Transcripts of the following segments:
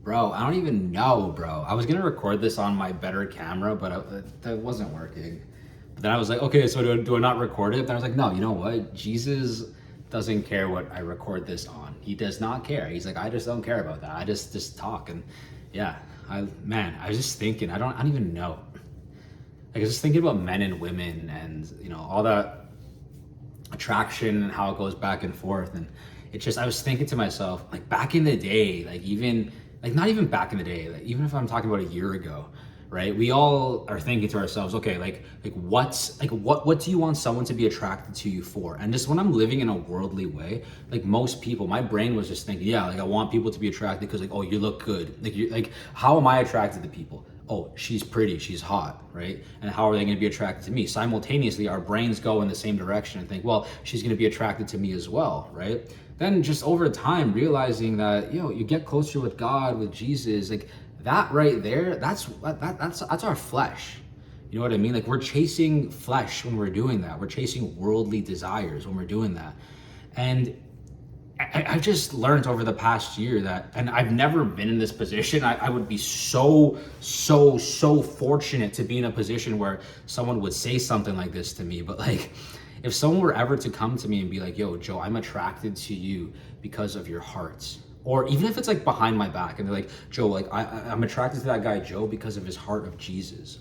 Bro, I don't even know, bro. I was gonna record this on my better camera, but that wasn't working. But then I was like, okay, so do I not record it? Then I was like, no, you know what? Jesus doesn't care what I record this on. He does not care. He's like, I just don't care about that. I just talk. And yeah, I was just thinking, I don't even know. Like, I was just thinking about men and women and, all that attraction and how it goes back and forth. And I was thinking to myself, like back in the day, like even, like not even back in the day, like even if I'm talking about a year ago, right? We all are thinking to ourselves, okay, what do you want someone to be attracted to you for? And just when I'm living in a worldly way, like most people, my brain was just thinking, yeah, like I want people to be attracted because like, oh, you look good. Like how am I attracted to people? Oh, she's pretty, she's hot, right? And how are they going to be attracted to me? Simultaneously, our brains go in the same direction and think, well, she's going to be attracted to me as well, right? Then just over time, realizing that, you get closer with God, with Jesus, like that right there, that's our flesh. You know what I mean? Like we're chasing flesh when we're doing that. We're chasing worldly desires when we're doing that. And I've just learned over the past year that, and I've never been in this position. I would be so fortunate to be in a position where someone would say something like this to me. But like, if someone were ever to come to me and be like, yo, Joe, I'm attracted to you because of your heart. Or even if it's like behind my back and they're like, Joe, like I'm attracted to that guy, Joe, because of his heart of Jesus.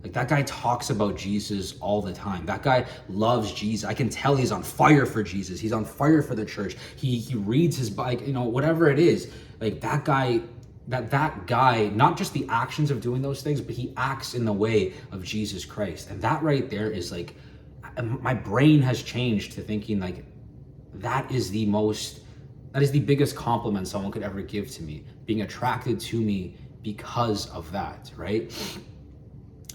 Like that guy talks about Jesus all the time. That guy loves Jesus. I can tell he's on fire for Jesus. He's on fire for the church. He reads his bike, whatever it is. Like that guy, that guy, not just the actions of doing those things, but he acts in the way of Jesus Christ. And that right there is like, my brain has changed to thinking like that is the biggest compliment someone could ever give to me, being attracted to me because of that, right?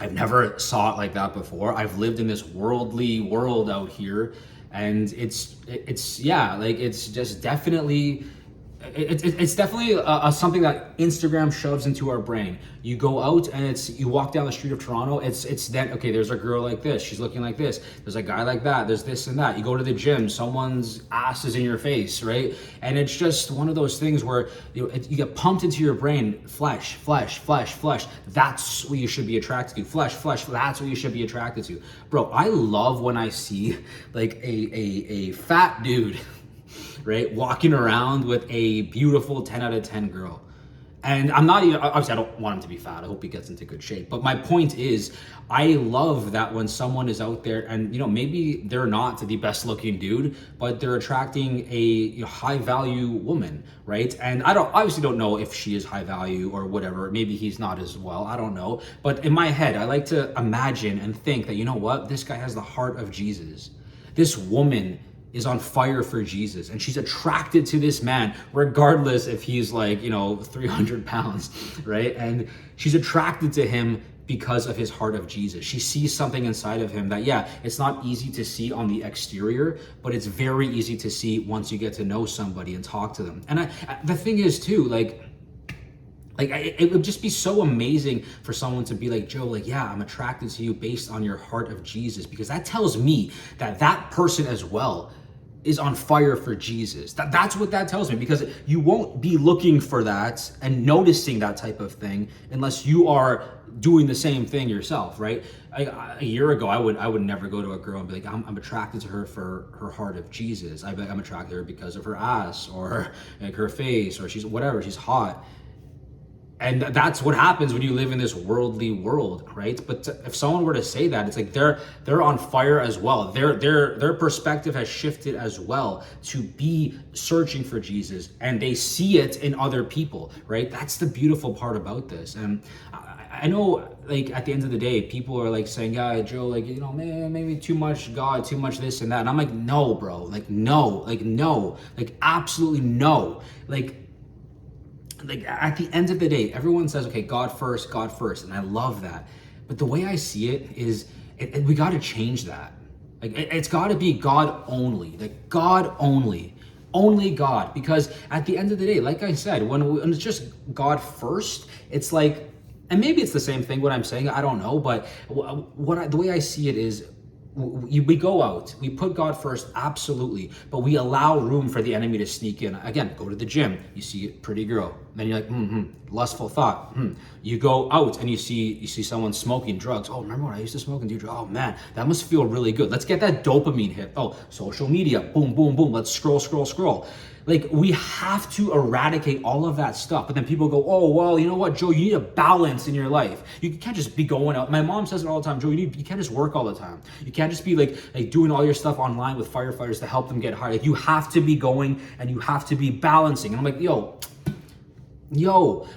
I've never saw it like that before. I've lived in this worldly world out here, and it's just definitely it's definitely something that Instagram shoves into our brain. You go out and you walk down the street of Toronto. It's then okay. There's a girl like this. She's looking like this. There's a guy like that. There's this and that. You go to the gym. Someone's ass is in your face, right? And it's just one of those things where you get pumped into your brain. Flesh, flesh, flesh, flesh. That's what you should be attracted to. Flesh, flesh. That's what you should be attracted to, bro. I love when I see like a fat dude, right, walking around with a beautiful 10 out of 10 girl. And I'm not even, obviously I don't want him to be fat. I hope he gets into good shape. But my point is, I love that when someone is out there and, maybe they're not the best looking dude, but they're attracting a high value woman, right? And I obviously don't know if she is high value or whatever. Maybe he's not as well. I don't know. But in my head, I like to imagine and think that, this guy has the heart of Jesus. This woman is on fire for Jesus and she's attracted to this man regardless if he's like 300 pounds, right? And she's attracted to him because of his heart of Jesus. She sees something inside of him that, yeah, it's not easy to see on the exterior, but it's very easy to see once you get to know somebody and talk to them. And the thing is too, it would just be so amazing for someone to be like, Joe, like, yeah, I'm attracted to you based on your heart of Jesus, because that tells me that person as well is on fire for Jesus. That's what that tells me, because you won't be looking for that and noticing that type of thing unless you are doing the same thing yourself, right? A year ago, I would never go to a girl and be like, I'm attracted to her for her heart of Jesus. I'm attracted to her because of her ass or like her face, or she's whatever, she's hot. And that's what happens when you live in this worldly world, right? But if someone were to say that, it's like they're on fire as well. Their perspective has shifted as well to be searching for Jesus, and they see it in other people, right? That's the beautiful part about this. And I know, like, at the end of the day, people are like saying, yeah, Joe, like, man, maybe too much God, too much this and that. And I'm like, no, bro, like, no, like, absolutely no. Like at the end of the day, everyone says, okay, God first, and I love that. But the way I see it is, we got to change that. Like it's got to be God only, like God only God. Because at the end of the day, like I said, when it's just God first, it's like, and maybe it's the same thing what I'm saying, I don't know, but the way I see it is, we go out, we put God first, absolutely, but we allow room for the enemy to sneak in. Again, go to the gym, you see a pretty girl, Then you're like, lustful thought. You go out and you see someone smoking drugs. Oh, remember when I used to smoke and do drugs? Oh man, that must feel really good. Let's get that dopamine hit. Oh, social media, boom, boom, boom. Let's scroll. Like, we have to eradicate all of that stuff. But then people go, oh, well, you know what, Joe, you need a balance in your life. You can't just be going out. My mom says it all the time, Joe, you can't just work all the time. You can't just be like doing all your stuff online with firefighters to help them get hired. Like, you have to be going and you have to be balancing. And I'm like, yo,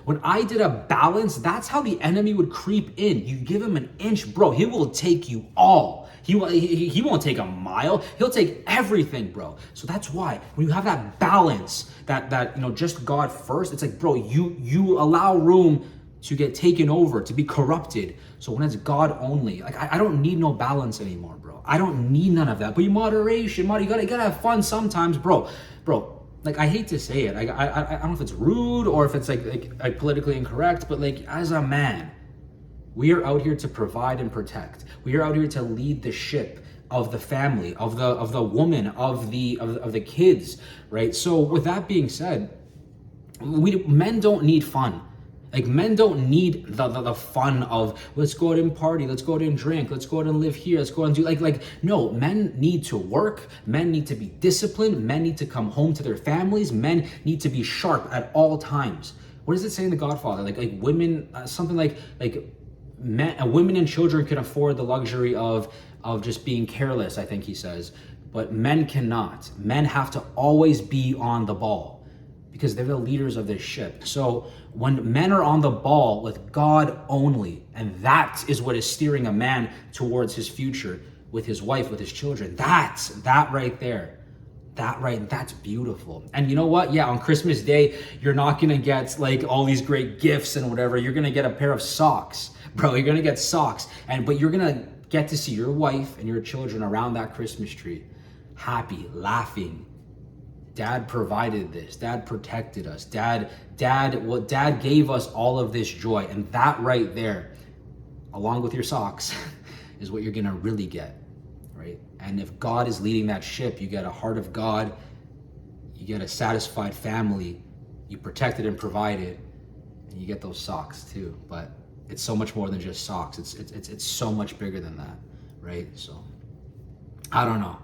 when I did a balance, that's how the enemy would creep in. You give him an inch, bro, he will take you all. He won't take a mile. He'll take everything, bro. So that's why when you have that balance, that just God first, it's like, bro, you allow room to get taken over, to be corrupted. So when it's God only, like I don't need no balance anymore, bro. I don't need none of that. But moderation, you gotta have fun sometimes, bro. Like, I hate to say it. I don't know if it's rude or if it's like politically incorrect, but like, as a man, we are out here to provide and protect. We are out here to lead the ship of the family, of the woman, of the kids, right? So with that being said, men don't need fun. Like, men don't need the fun of, let's go out and party, let's go out and drink, let's go out and live here, let's go out and do no, men need to work, men need to be disciplined, men need to come home to their families, men need to be sharp at all times. What does it say in The Godfather? Like women, something like women and children can afford the luxury of just being careless, I think he says, but men cannot. Men have to always be on the ball because they're the leaders of this ship. So when men are on the ball with God only, and that is what is steering a man towards his future with his wife, with his children, that right there. That's beautiful. And you know what? Yeah, on Christmas Day, you're not gonna get like all these great gifts and whatever. You're gonna get a pair of socks, bro. You're gonna get socks, but you're gonna get to see your wife and your children around that Christmas tree, happy, laughing. Dad provided this. Dad protected us. Dad gave us all of this joy, and that right there, along with your socks, is what you're gonna really get. Right? And if God is leading that ship, you get a heart of God, you get a satisfied family, you protect it and provide it, and you get those socks too. But it's so much more than just socks. It's so much bigger than that, right? So I don't know.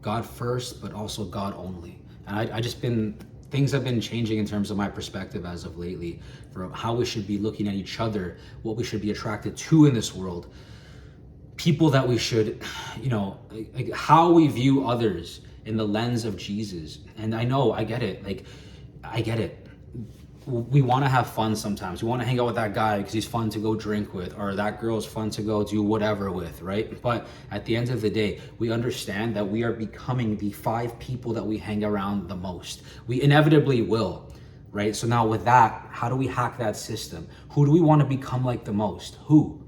God first, but also God only. And things have been changing in terms of my perspective as of lately, for how we should be looking at each other, what we should be attracted to in this world. People that we should, like how we view others in the lens of Jesus. And I get it. I get it. We want to have fun sometimes. We want to hang out with that guy because he's fun to go drink with, or that girl's fun to go do whatever with, right? But at the end of the day, we understand that we are becoming the 5 people that we hang around the most. We inevitably will, right? So now with that, how do we hack that system? Who do we want to become like the most? Who?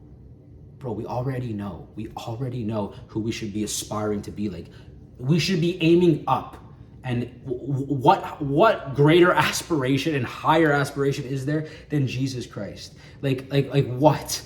Bro, we already know. We already know who we should be aspiring to be like. We should be aiming up. And what greater aspiration and higher aspiration is there than Jesus Christ? Like what?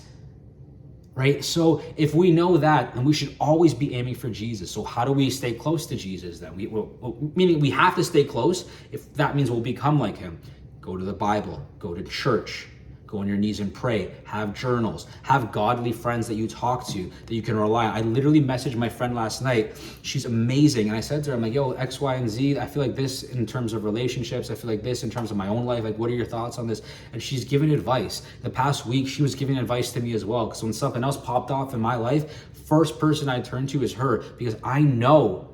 Right? So if we know that, then we should always be aiming for Jesus. So how do we stay close to Jesus then? Meaning we have to stay close if that means we'll become like him. Go to the Bible, go to church, go on your knees and pray, have journals, have godly friends that you talk to, that you can rely on. I literally messaged my friend last night. She's amazing. And I said to her, I'm like, yo, X, Y, and Z, I feel like this in terms of relationships. I feel like this in terms of my own life. Like, what are your thoughts on this? And she's giving advice. The past week, she was giving advice to me as well. Because when something else popped off in my life, first person I turn to is her. Because I know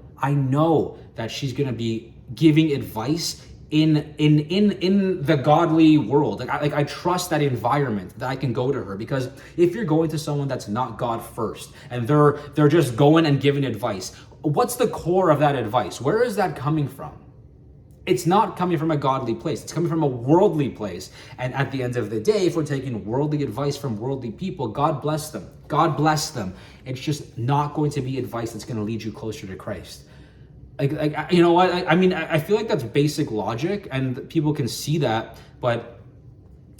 that she's going to be giving advice in the godly world. Like I trust that environment that I can go to her, because if you're going to someone that's not God first and they're just going and giving advice, what's the core of that advice? Where is that coming from? It's not coming from a godly place. It's coming from a worldly place. And at the end of the day, if we're taking worldly advice from worldly people, God bless them. God bless them. It's just not going to be advice that's going to lead you closer to Christ. Like you know what? I mean, I feel like that's basic logic and people can see that, but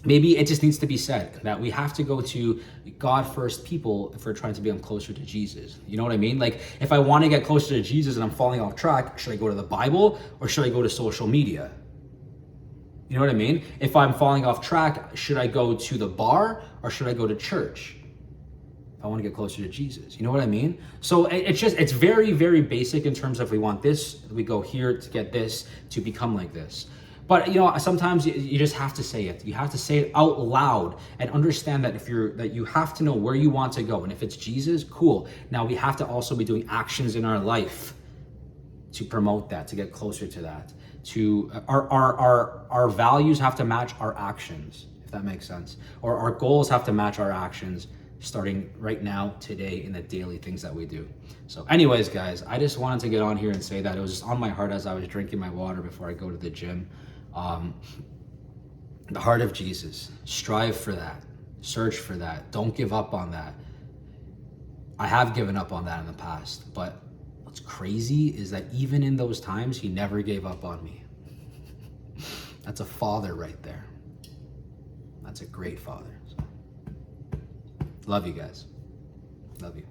maybe it just needs to be said that we have to go to God first people if we're trying to become closer to Jesus. You know what I mean? Like, if I want to get closer to Jesus and I'm falling off track, should I go to the Bible or should I go to social media? You know what I mean? If I'm falling off track, should I go to the bar or should I go to church? I want to get closer to Jesus. You know what I mean? So it's very, very basic in terms of we want this, we go here to get this, to become like this. But you know, sometimes you just have to say it. You have to say it out loud and understand that that you have to know where you want to go. And if it's Jesus, cool. Now we have to also be doing actions in our life to promote that, to get closer to that. To our values have to match our actions, if that makes sense. Or our goals have to match our actions, starting right now, today, in the daily things that we do. So anyways, guys, I just wanted to get on here and say that. It was just on my heart as I was drinking my water before I go to the gym. The heart of Jesus. Strive for that. Search for that. Don't give up on that. I have given up on that in the past, but what's crazy is that even in those times, he never gave up on me. That's a father right there. That's a great father. So, love you guys. Love you.